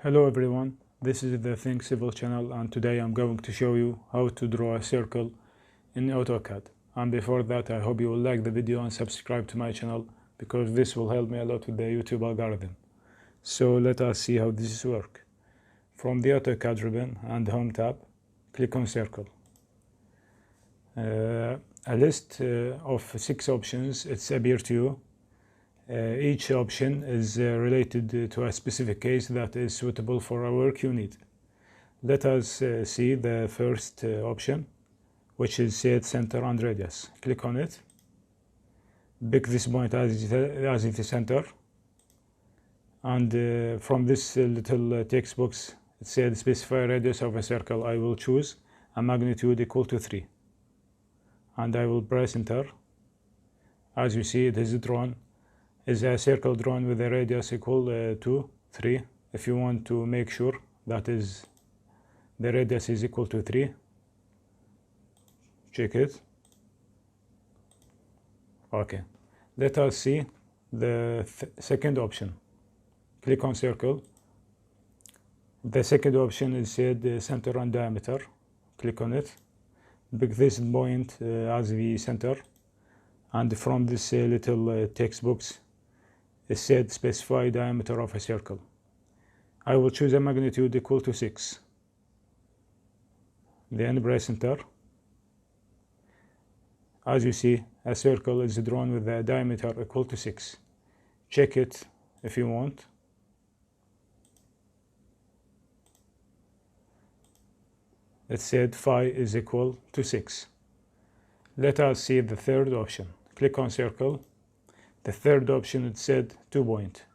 Hello everyone, this is the Think Civil channel, and today I'm going to show you how to draw a circle in AutoCAD. And before that, I hope you will like the video and subscribe to my channel, because this will help me a lot with the YouTube algorithm. So let us see how this works. From the AutoCAD ribbon and Home tab, click on Circle. A list of 6 options appear to you. Each option is related to a specific case that is suitable for a work you need. Let us see the first option, which is Set Center and Radius. Click on it. Pick this point as the center. And from this little text box, it said specify radius of a circle. I will choose a magnitude equal to 3. And I will press enter. As you see, it is drawn. Is a circle drawn with a radius equal to 3. If you want to make sure that is the radius is equal to 3, check it. Okay, let us see the second option. Click on circle. The second option is said center and diameter. Click on it. Pick this point as the center, and from this little text box, it said specify diameter of a circle. I will choose a magnitude equal to 6. Then press enter. As you see, a circle is drawn with a diameter equal to 6. Check it if you want. It said phi is equal to 6. Let us see the third option. Click on circle. The third option, it said 2 point.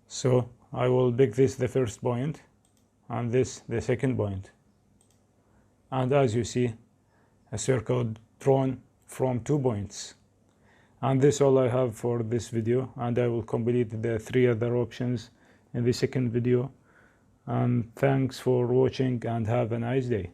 So I will pick this the first point and this the second point. And as you see, a circle drawn from 2 points. And this is all I have for this video, and I will complete the 3 other options in the second video. And thanks for watching, and have a nice day.